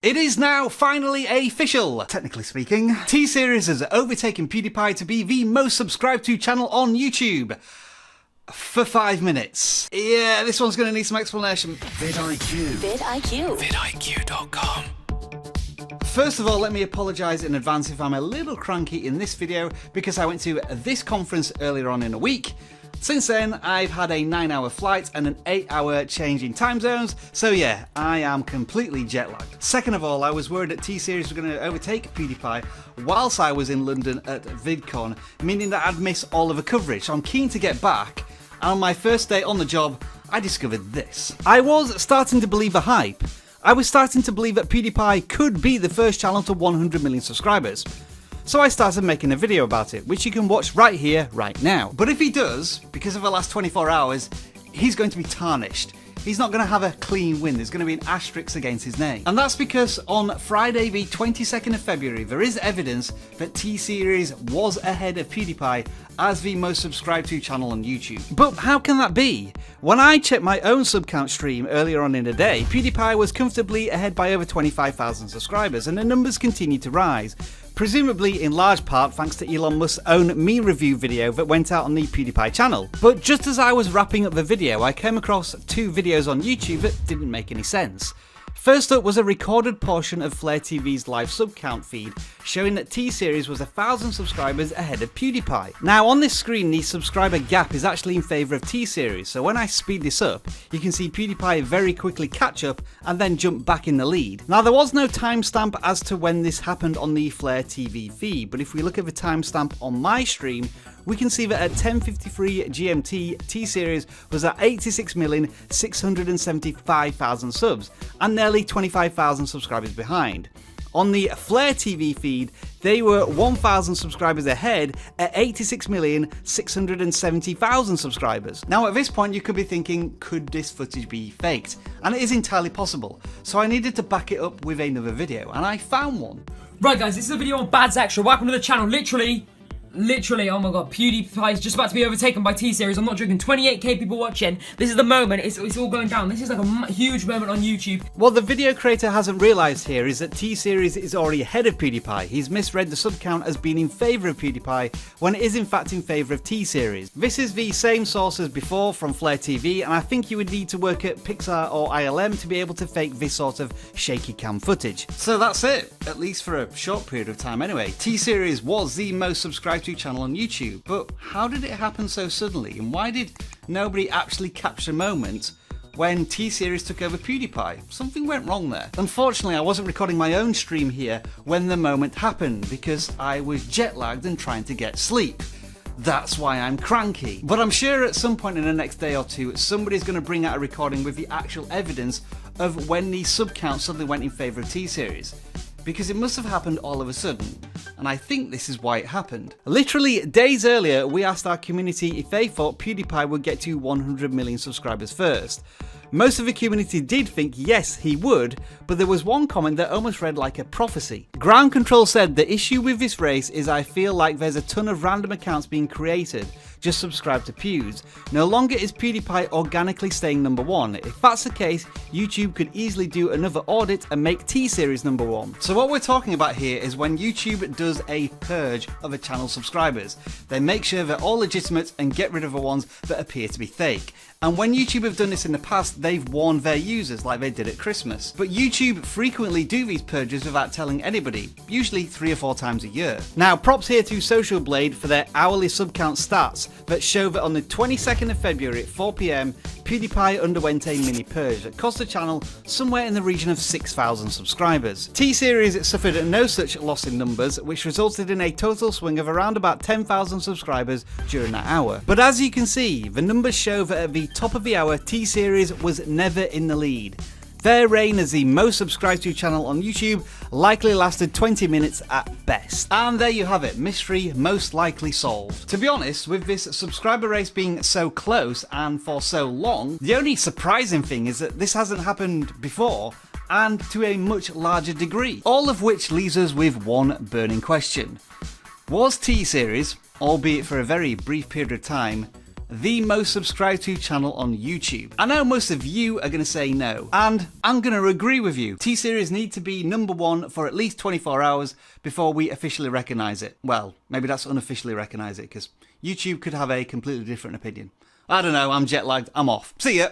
It is now finally official, technically speaking. T-Series has overtaken PewDiePie to be the most subscribed to channel on YouTube. For 5 minutes. Yeah, this one's gonna need some explanation. vidIQ. vidIQ. vidIQ.com. First of all, let me apologise in advance if I'm a little cranky in this video because I went to this conference earlier on in the week. Since then, I've had a 9-hour flight and an 8-hour change in time zones, so yeah, I am completely jet lagged. Second of all, I was worried that T-Series were going to overtake PewDiePie whilst I was in London at VidCon, meaning that I'd miss all of the coverage, so I'm keen to get back, and on my first day on the job, I discovered this. I was starting to believe the hype. I was starting to believe that PewDiePie could be the first channel to 100 million subscribers. So I started making a video about it, which you can watch right here, right now. But if he does, because of the last 24 hours, he's going to be tarnished. He's not going to have a clean win. There's going to be an asterisk against his name. And that's because on Friday the 22nd of February, there is evidence that T-Series was ahead of PewDiePie as the most subscribed to channel on YouTube. But how can that be? When I checked my own sub count stream earlier on in the day, PewDiePie was comfortably ahead by over 25,000 subscribers, and the numbers continue to rise. Presumably in large part thanks to Elon Musk's own me review video that went out on the PewDiePie channel. But just as I was wrapping up the video, I came across 2 videos on YouTube that didn't make any sense. First up was a recorded portion of Flare TV's live sub count feed showing that T-Series was 1,000 subscribers ahead of PewDiePie. Now on this screen the subscriber gap is actually in favour of T-Series, so when I speed this up you can see PewDiePie very quickly catch up and then jump back in the lead. Now there was no timestamp as to when this happened on the Flare TV feed, but if we look at the timestamp on my stream, we can see that at 10:53 GMT, T-Series was at 86,675,000 subs and nearly 25,000 subscribers behind. On the Flare TV feed, they were 1,000 subscribers ahead at 86,670,000 subscribers. Now at this point you could be thinking, could this footage be faked? And it is entirely possible. So I needed to back it up with another video, and I found one. Right guys, this is a video on Bad's Extra. Welcome to the channel. Literally, oh my god, PewDiePie is just about to be overtaken by T-Series. I'm not joking, 28k people watching. This is the moment, it's all going down. This is like a huge moment on YouTube. What the video creator hasn't realised here is that T-Series is already ahead of PewDiePie. He's misread the sub count as being in favour of PewDiePie when it is in fact in favour of T-Series. This is the same source as before from Flare TV, and I think you would need to work at Pixar or ILM to be able to fake this sort of shaky cam footage. So that's it, at least for a short period of time anyway. T-Series was the most subscribed to channel on YouTube, but how did it happen so suddenly, and why did nobody actually capture a moment when T-Series took over PewDiePie? Something went wrong there. Unfortunately, I wasn't recording my own stream here when the moment happened because I was jet lagged and trying to get sleep. That's why I'm cranky. But I'm sure at some point in the next day or two, somebody's going to bring out a recording with the actual evidence of when the sub count suddenly went in favour of T-Series. Because it must have happened all of a sudden, and I think this is why it happened. Literally days earlier, we asked our community if they thought PewDiePie would get to 100 million subscribers first. Most of the community did think yes, he would, but there was one comment that almost read like a prophecy. Ground Control said, "The issue with this race is I feel like there's a ton of random accounts being created. Just subscribe to Pews. No longer is PewDiePie organically staying number 1. If that's the case, YouTube could easily do another audit and make T-Series number 1. So what we're talking about here is when YouTube does a purge of a channel's subscribers. They make sure they're all legitimate and get rid of the ones that appear to be fake. And when YouTube have done this in the past, they've warned their users like they did at Christmas. But YouTube frequently do these purges without telling anybody, usually 3 or 4 times a year. Now props here to Social Blade for their hourly sub count stats that show that on the 22nd of February at 4 PM, PewDiePie underwent a mini purge that cost the channel somewhere in the region of 6,000 subscribers. T-Series suffered no such loss in numbers, which resulted in a total swing of around about 10,000 subscribers during that hour. But as you can see, the numbers show that at the top of the hour, T-Series was never in the lead. Their reign as the most subscribed to channel on YouTube likely lasted 20 minutes at best. And there you have it, mystery most likely solved. To be honest, with this subscriber race being so close and for so long, the only surprising thing is that this hasn't happened before and to a much larger degree. All of which leaves us with one burning question. Was T-Series, albeit for a very brief period of time, the most subscribed to channel on YouTube? I know most of you are going to say no, and I'm going to agree with you. T-Series need to be #1 for at least 24 hours before we officially recognise it. Well, maybe that's unofficially recognise it, because YouTube could have a completely different opinion. I don't know, I'm jet lagged, I'm off. See ya!